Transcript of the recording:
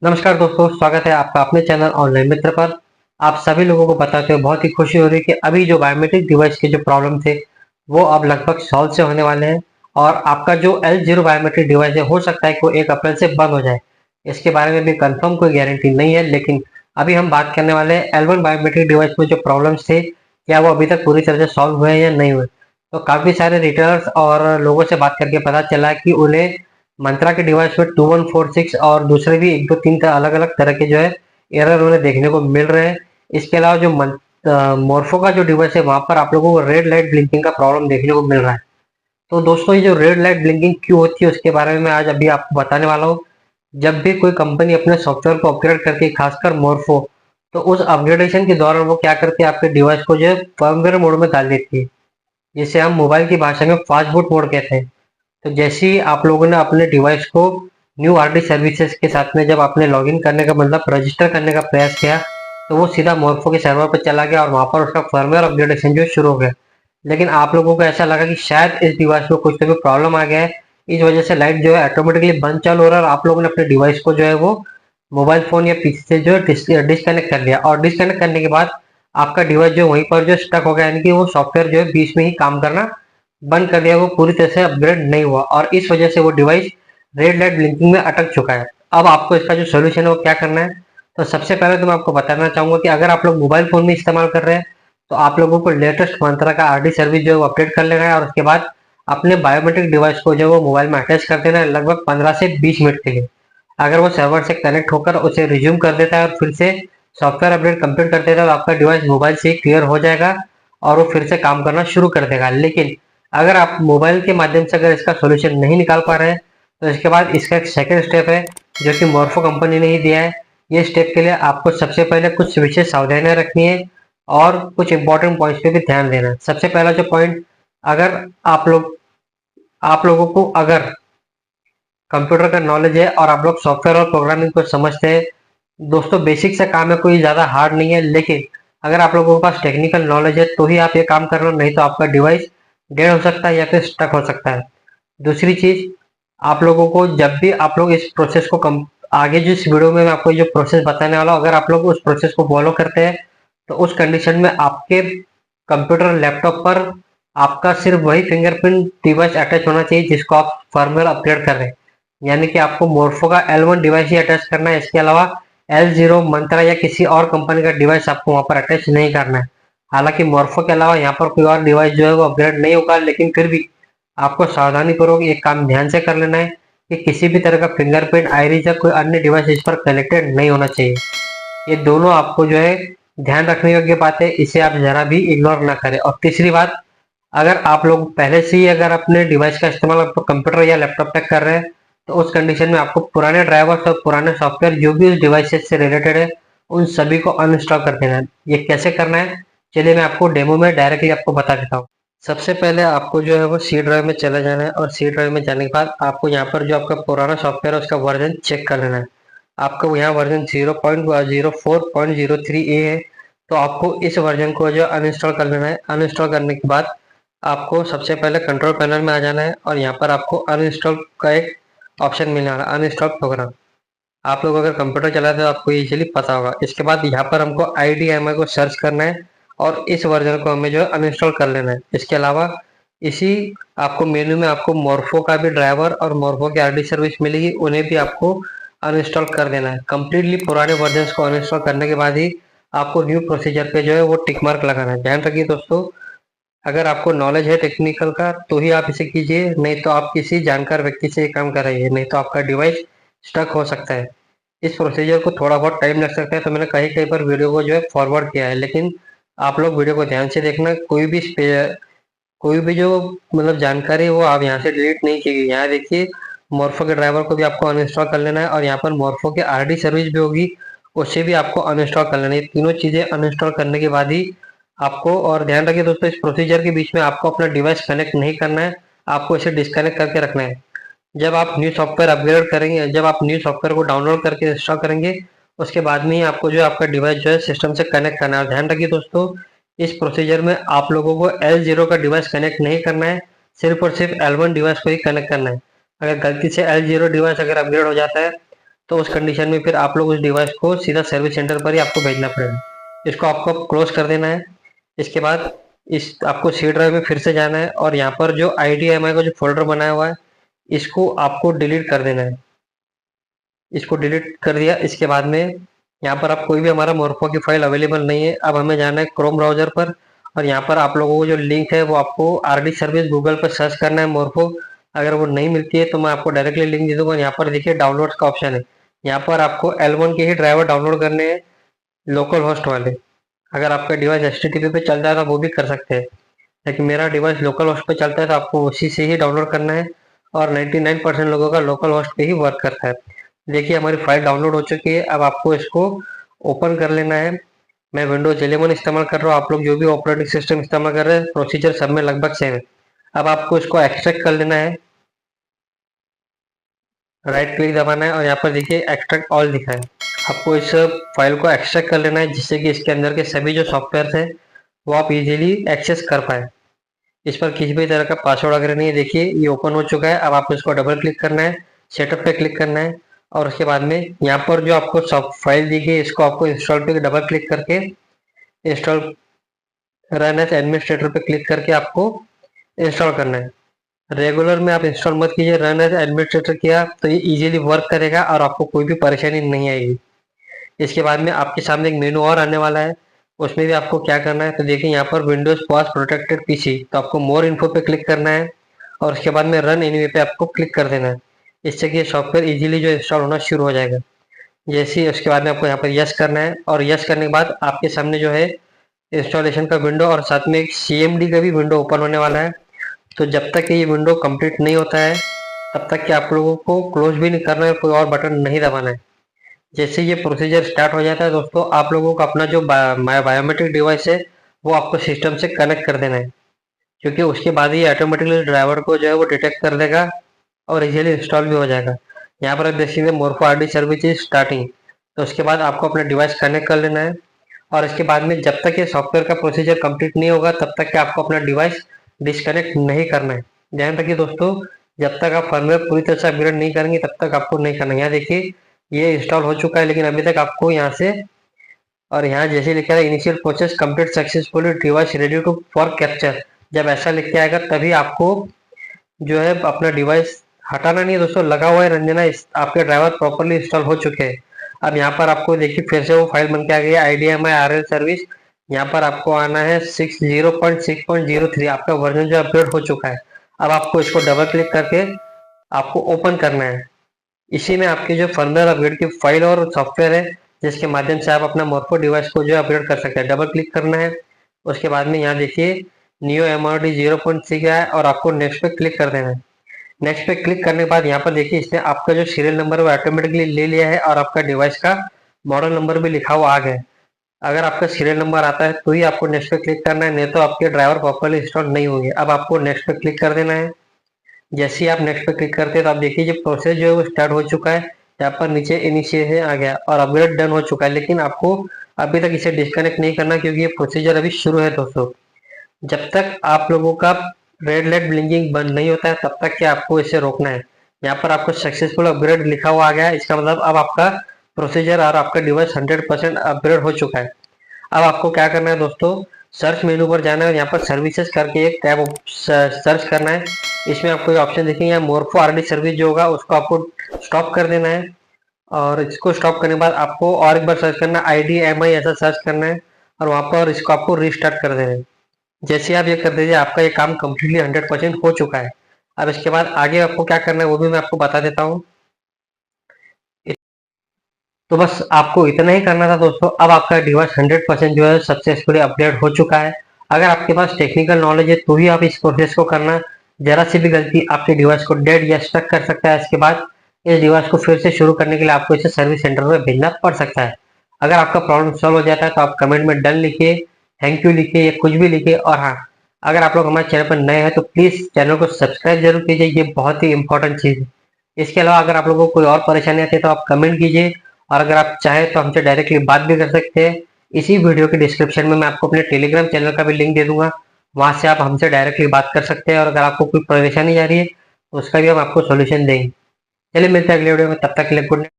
नमस्कार दोस्तों, स्वागत है आपका अपने चैनल ऑनलाइन मित्र पर। आप सभी लोगों को बताते हुए बहुत ही खुशी हो रही है कि अभी जो बायोमेट्रिक डिवाइस के जो प्रॉब्लम थे, वो अब लगभग सॉल्व से होने वाले हैं और आपका जो L0 बायोमेट्रिक डिवाइस है, हो सकता है कि वो 1 अप्रैल से बंद हो जाए। इसके बारे में भी कंफर्म कोई गारंटी नहीं है, लेकिन अभी हम बात करने वाले हैं L1 बायोमेट्रिक डिवाइस में जो प्रॉब्लम्स थे, क्या वो अभी तक पूरी तरह से सॉल्व हुए हैं या नहीं हुए? तो काफ़ी सारे रिटेलर्स और लोगों से बात करके पता चला है कि उन्हें मंत्रा के डिवाइस में 2146 और दूसरे भी 1, 2, 3 अलग अलग तरह के जो है एरर उन्हें देखने को मिल रहे हैं। इसके अलावा जो मोर्फो का जो डिवाइस है, वहां पर आप लोगों को रेड लाइट ब्लिंकिंग का प्रॉब्लम देखने को मिल रहा है। तो दोस्तों, ये जो रेड लाइट ब्लिंकिंग क्यों होती है, उसके बारे में मैं आज अभी आपको बताने वाला हूँ। जब भी कोई कंपनी अपने सॉफ्टवेयर को अपग्रेड करती है, खासकर मोर्फो, तो उस अपग्रेडेशन के दौरान वो क्या करती है, आपके डिवाइस को जो है फर्मवेयर मोड में डाल देती है, जिसे हम मोबाइल की भाषा में फास्ट बूट मोड कहते हैं। तो जैसे ही आप लोगों ने अपने डिवाइस को न्यू आरडी सर्विसेज के साथ में जब आपने लॉगिन करने का मतलब रजिस्टर करने का प्रयास किया, तो वो सीधा मोर्फो के सर्वर पर चला गया और वहां पर उसका फर्मवेयर अपग्रेडेशन जो शुरू हो गया। लेकिन आप लोगों को ऐसा लगा कि शायद इस डिवाइस में कुछ तो भी प्रॉब्लम आ गया है, इस वजह से लाइट जो है ऑटोमेटिकली बंद चालू हो रहा है और आप लोगों ने अपने डिवाइस को जो है वो मोबाइल फोन या पीसी से जो है डिस्कनेक्ट कर लिया और डिस्कनेक्ट करने के बाद आपका डिवाइस जो वहीं पर जो स्टक हो गया, यानी कि वो सॉफ्टवेयर जो है बीच में ही काम करना बंद कर दिया, वो पूरी तरह से अपग्रेड नहीं हुआ और इस वजह से वो डिवाइस रेड लाइट ब्लिंकिंग में अटक चुका है। अब आपको इसका जो सोल्यूशन है वो क्या करना है? तो सबसे पहले तो मैं आपको बताना चाहूंगा कि अगर आप लोग मोबाइल फोन में इस्तेमाल कर रहे हैं, तो आप लोगों को लेटेस्ट मंत्रा का आरडी सर्विस जो है वो अपडेट कर लेना है और उसके बाद अपने बायोमेट्रिक डिवाइस को जो है वो मोबाइल में अटैच कर देना है लगभग 15 से 20 मिनट के लिए। अगर वो सर्वर से कनेक्ट होकर उसे रिज्यूम कर देता है और फिर से सॉफ्टवेयर अपडेट कंप्लीट कर देता है, तो आपका डिवाइस मोबाइल से ही क्लियर हो जाएगा और वो फिर से काम करना शुरू कर देगा। लेकिन अगर आप मोबाइल के माध्यम से अगर इसका सोल्यूशन नहीं निकाल पा रहे हैं, तो इसके बाद इसका एक सेकंड स्टेप है, जो कि मोर्फो कंपनी ने ही दिया है। ये स्टेप के लिए आपको सबसे पहले कुछ विशेष सावधानियां रखनी है और कुछ इंपॉर्टेंट पॉइंट्स पे भी ध्यान देना है। सबसे पहला जो पॉइंट, अगर आप लोगों को अगर कंप्यूटर का नॉलेज है और आप लोग सॉफ्टवेयर और प्रोग्रामिंग को समझते हैं, दोस्तों बेसिक से काम है, कोई ज़्यादा हार्ड नहीं है। लेकिन अगर आप लोगों के पास टेक्निकल नॉलेज है तो ही आप ये काम करना, नहीं तो आपका डिवाइस डेड हो सकता है या फिर स्टक हो सकता है। दूसरी चीज, आप लोगों को जब भी आप लोग इस प्रोसेस को आगे जिस वीडियो में मैं आपको जो प्रोसेस बताने वाला हूँ, अगर आप लोग उस प्रोसेस को फॉलो करते हैं, तो उस कंडीशन में आपके कंप्यूटर लैपटॉप पर आपका सिर्फ वही फिंगरप्रिंट डिवाइस अटैच होना चाहिए जिसको आप फर्मवेयर अपग्रेड कर रहे हैं। यानी कि आपको मोर्फो का L1 डिवाइस ही अटैच करना है, इसके अलावा L0 मंत्रा या किसी और कंपनी का डिवाइस आपको वहां पर अटैच नहीं करना है। हालांकि मोर्फो के अलावा यहाँ पर कोई और डिवाइस जो है वो अपग्रेड नहीं होगा, लेकिन फिर भी आपको सावधानी पूर्वक एक काम ध्यान से कर लेना है कि किसी भी तरह का फिंगरप्रिंट, आईरिस या कोई अन्य डिवाइस इस पर कनेक्टेड नहीं होना चाहिए। ये दोनों आपको जो है ध्यान रखने योग्य बात है, इसे आप जरा भी इग्नोर ना करें। और तीसरी बात, अगर आप लोग पहले से ही अगर अपने डिवाइस का इस्तेमाल कंप्यूटर या लैपटॉप पे कर रहे हैं, तो उस कंडीशन में आपको पुराने ड्राइवर्स और पुराने सॉफ्टवेयर जो भी उस डिवाइसेस से रिलेटेड है, उन सभी को अनइंस्टॉल कर देना है। ये कैसे करना है, चलिए मैं आपको डेमो में डायरेक्टली आपको बता देता हूँ। सबसे पहले आपको जो है वो सी ड्राइव में चला जाना है और सी ड्राइव में जाने के बाद आपको यहाँ पर जो आपका पुराना सॉफ्टवेयर है उसका वर्जन चेक कर लेना है। आपको यहाँ वर्जन 0.04.03 ए है, तो आपको इस वर्जन को जो अनइंस्टॉल कर लेना है। अनइंस्टॉल करने के बाद आपको सबसे पहले कंट्रोल पैनल में आ जाना है और यहाँ पर आपको अनइंस्टॉल का एक ऑप्शन मिलने वाला है, अनइंस्टॉल प्रोग्राम। आप लोग अगर कंप्यूटर चलाते हो आपको इजीली पता होगा। इसके बाद यहाँ पर हमको IDMI को सर्च करना है और इस वर्जन को हमें जो है अनइंस्टॉल कर लेना है। इसके अलावा इसी आपको मेन्यू में आपको मोर्फो का भी ड्राइवर और मोर्फो की आरडी सर्विस मिलेगी, उन्हें भी आपको अनइंस्टॉल कर देना है। कंप्लीटली पुराने वर्जन को अनइंस्टॉल करने के बाद ही आपको न्यू प्रोसीजर पे जो है वो टिक मार्क लगाना है। ध्यान रखिए दोस्तों, अगर आपको नॉलेज है टेक्निकल का तो ही आप इसे कीजिए, नहीं तो आप किसी जानकार व्यक्ति से ये काम कराइए, नहीं तो आपका डिवाइस स्टक हो सकता है। इस प्रोसीजर को थोड़ा बहुत टाइम लग सकता है, तो मैंने कहीं कहीं पर वीडियो को जो है फॉरवर्ड किया है, लेकिन आप लोग वीडियो को ध्यान से देखना। कोई भी जो मतलब जानकारी है वो आप यहाँ से डिलीट नहीं की गई। यहाँ देखिए, मोर्फो के ड्राइवर को भी आपको अनइंस्टॉल कर लेना है और यहाँ पर मोर्फो की आरडी सर्विस भी होगी, उसे भी आपको अनइंस्टॉल कर लेना है। ये तीनों चीजें अनइंस्टॉल करने के बाद ही आपको, और ध्यान रखिए दोस्तों, इस प्रोसीजर के बीच में आपको अपना डिवाइस कनेक्ट नहीं करना है, आपको इसे डिस्कनेक्ट करके रखना है। जब आप न्यू सॉफ्टवेयर अपग्रेड करेंगे, जब आप न्यू सॉफ्टवेयर को डाउनलोड करके इंस्टॉल करेंगे, उसके बाद में ही आपको जो है आपका डिवाइस जो है सिस्टम से कनेक्ट करना है। और ध्यान रखिए दोस्तों, इस प्रोसीजर में आप लोगों को L0 का डिवाइस कनेक्ट नहीं करना है, सिर्फ और सिर्फ L1 डिवाइस को ही कनेक्ट करना है। अगर गलती से L0 डिवाइस अगर अपग्रेड हो जाता है, तो उस कंडीशन में फिर आप लोग उस डिवाइस को सीधा सर्विस सेंटर पर ही आपको भेजना पड़ेगा। इसको आपको क्लोज कर देना है। इसके बाद इस आपको सी ड्राइव में फिर से जाना है और यहाँ पर जो IDMI का जो फोल्डर बनाया हुआ है इसको आपको डिलीट कर देना है। इसको डिलीट कर दिया। इसके बाद में यहाँ पर आप कोई भी हमारा मोरफो की फाइल अवेलेबल नहीं है। अब हमें जाना है क्रोम ब्राउजर पर और यहाँ पर आप लोगों को जो लिंक है वो आपको RD सर्विस गूगल पर सर्च करना है मोरफो। अगर वो नहीं मिलती है तो मैं आपको डायरेक्टली लिंक दे दूंगा। यहाँ पर देखिए डाउनलोड्स का ऑप्शन है। यहाँ पर आपको L1 के ही ड्राइवर डाउनलोड करने हैं, लोकल होस्ट वाले। अगर आपका डिवाइस HTTP पे चलता है तो वो भी कर सकते हैं, लेकिन मेरा डिवाइस लोकल होस्ट पे चलता है तो आपको उसी से ही डाउनलोड करना है और 99% लोगों का लोकल होस्ट पे ही वर्क करता है। देखिए हमारी फाइल डाउनलोड हो चुकी है। अब आपको इसको ओपन कर लेना है। मैं विंडोज 11 इस्तेमाल कर रहा हूँ, आप लोग जो भी ऑपरेटिंग सिस्टम इस्तेमाल कर रहे हैं प्रोसीजर सब में लगभग सेम है। अब आपको इसको एक्सट्रैक्ट कर लेना है, राइट क्लिक दबाना है और यहाँ पर देखिए एक्सट्रैक्ट ऑल दिखा है। आपको इस फाइल को एक्सट्रैक्ट कर लेना है जिससे कि इसके अंदर के सभी जो सॉफ्टवेयर हैं वो आप इजीली एक्सेस कर पाए। इस पर किसी भी तरह का पासवर्ड वगैरह नहीं है। देखिए ये ओपन हो चुका है। अब आपको इसको डबल क्लिक करना है, सेटअप पे क्लिक करना है और उसके बाद में यहाँ पर जो आपको सॉफ्ट फाइल दी गई इसको आपको इंस्टॉल पे डबल क्लिक करके इंस्टॉल रन एज एडमिनिस्ट्रेटर पे क्लिक करके आपको इंस्टॉल करना है। रेगुलर में आप इंस्टॉल मत कीजिए, रन एज एडमिनिस्ट्रेटर किया तो ये इजीली वर्क करेगा और आपको कोई भी परेशानी नहीं आएगी। इसके बाद में आपके सामने एक मेनू और आने वाला है, उसमें भी आपको क्या करना है तो देखिए यहाँ पर विंडोज पास प्रोटेक्टेड पीसी, तो आपको मोर इन्फो पे क्लिक करना है और उसके बाद में रन एनीवे पे आपको क्लिक कर देना है। इससे कि सॉफ्टवेयर इजीली जो इंस्टॉल होना शुरू हो जाएगा। जैसे ही उसके बाद में आपको यहाँ पर यस करना है और यस करने के बाद आपके सामने जो है इंस्टॉलेशन का विंडो और साथ में एक CMD का भी विंडो ओपन होने वाला है। तो जब तक कि ये विंडो कंप्लीट नहीं होता है तब तक कि आप लोगों को क्लोज भी नहीं करना है, कोई और बटन नहीं दबाना है। जैसे ये प्रोसीजर स्टार्ट हो जाता है दोस्तों, आप लोगों को अपना जो बायोमेट्रिक डिवाइस है वो आपको सिस्टम से कनेक्ट कर देना है, क्योंकि उसके बाद ही ऑटोमेटिकली ड्राइवर को जो है वो डिटेक्ट कर देगा और इजीली इंस्टॉल भी हो जाएगा। यहाँ पर आप देख सकते हैं Morpho RD service is starting. तो उसके बाद आपको अपना डिवाइस कनेक्ट कर लेना है और इसके बाद में जब तक ये सॉफ्टवेयर का प्रोसीजर कंप्लीट नहीं होगा तब तक कि आपको अपना डिवाइस डिस्कनेक्ट नहीं करना है। ध्यान रखिए दोस्तों, जब तक आप फर्मवेयर पूरी तरह से अपग्रेड नहीं करेंगे तब तक आपको नहीं करना है। यहाँ देखिए ये इंस्टॉल हो चुका है लेकिन अभी तक आपको यहाँ से और यहाँ जैसे लिखा है initial process complete successfully device ready to for capture, जब ऐसा लिख के आएगा तभी आपको जो है अपना डिवाइस हटाना नहीं है दोस्तों, लगा हुआ है रंजना। आपके ड्राइवर प्रॉपरली इंस्टॉल हो चुके हैं। अब यहाँ पर आपको देखिए फिर से वो फाइल बन के आ गई है IDMI RL सर्विस। यहाँ पर आपको आना है 60.6.03, आपका वर्जन जो अपडेट हो चुका है। अब आपको इसको डबल क्लिक करके आपको ओपन करना है। इसी में आपकी जो फर्मवेयर अपग्रेड की फाइल और सॉफ्टवेयर है जिसके माध्यम से आप अपना मोरफो डिवाइस को जो है अपग्रेड कर सकते हैं। डबल क्लिक करना है, उसके बाद में यहाँ देखिए नियो MRD 0.6 है और आपको नेक्स्ट पे क्लिक कर देना है। नेक्स्ट पे क्लिक करने के बाद यहाँ पर देखिए इसने आपका जो सीरियल नंबर है वो ऑटोमेटिकली ले लिया है और आपका डिवाइस का मॉडल नंबर भी लिखा हुआ आ गया है। अगर आपका सीरियल नंबर आता है तो ही आपको नेक्स्ट पे क्लिक करना है, नहीं तो आपके ड्राइवर प्रॉपरली इंस्टॉल नहीं होंगे। अब आपको नेक्स्ट पे क्लिक कर देना है। जैसे ही आप नेक्स्ट पे क्लिक करते हैं तो आप देखिए जो प्रोसेस जो है वो स्टार्ट हो चुका है। यहाँ पर नीचे इनिशिएशन आ गया और अपग्रेड डन हो चुका है, लेकिन आपको अभी तक इसे डिस्कनेक्ट नहीं करना क्योंकि ये प्रोसीजर अभी शुरू है दोस्तों। जब तक आप लोगों का रेड लाइट ब्लिंकिंग बंद नहीं होता है तब तक कि आपको इसे रोकना है। यहाँ पर आपको सक्सेसफुल अपग्रेड लिखा हुआ आ गया है, इसका मतलब अब आपका प्रोसीजर और आपका डिवाइस 100% अपग्रेड हो चुका है। अब आपको क्या करना है दोस्तों, सर्च मेनू पर जाना है और यहाँ पर सर्विसेज करके एक टैब सर्च करना है। इसमें आपको ये ऑप्शन देखेंगे यहाँ मोरफो RD सर्विस जो होगा उसको आपको स्टॉप कर देना है और इसको स्टॉप करने के बाद आपको और एक बार सर्च करना है IDMI ऐसा सर्च करना है और वहाँ पर इसको आपको रीस्टार्ट कर देना है। जैसे आप ये कर दीजिए आपका ये काम कम्प्लीटली 100% हो चुका है। अब इसके बाद आगे आपको क्या करना है वो भी मैं आपको बता देता हूँ। तो बस आपको इतना ही करना था दोस्तों। अब आपका डिवाइस 100% जो है सक्सेसफुली अपडेट हो चुका है। अगर आपके पास टेक्निकल नॉलेज है तो ही आप इस प्रोसेस को करना। जरा सी भी गलती आपके डिवाइस को डेड या स्टक कर सकता है। इसके बाद इस डिवाइस को फिर से शुरू करने के लिए आपको इसे सर्विस सेंटर में भेजना पड़ सकता है। अगर आपका प्रॉब्लम सॉल्व हो जाता है तो आप कमेंट में डन लिखिए, थैंक यू लिखिए या कुछ भी लिखिए। और हाँ, अगर आप लोग हमारे चैनल पर नए हैं तो प्लीज़ चैनल को सब्सक्राइब जरूर कीजिए, ये बहुत ही इंपॉर्टेंट चीज़ है। इसके अलावा अगर आप लोगों को कोई और परेशानी आती है तो आप कमेंट कीजिए और अगर आप चाहें तो हमसे डायरेक्टली बात भी कर सकते हैं। इसी वीडियो के डिस्क्रिप्शन में मैं आपको अपने टेलीग्राम चैनल का भी लिंक दे दूंगा, वहां से आप हमसे डायरेक्टली बात कर सकते हैं और अगर आपको कोई परेशानी आ रही है तो उसका भी हम आपको सॉल्यूशन देंगे। चलिए मिलते हैं अगले वीडियो में, तब तक के लिए गुड नाइट।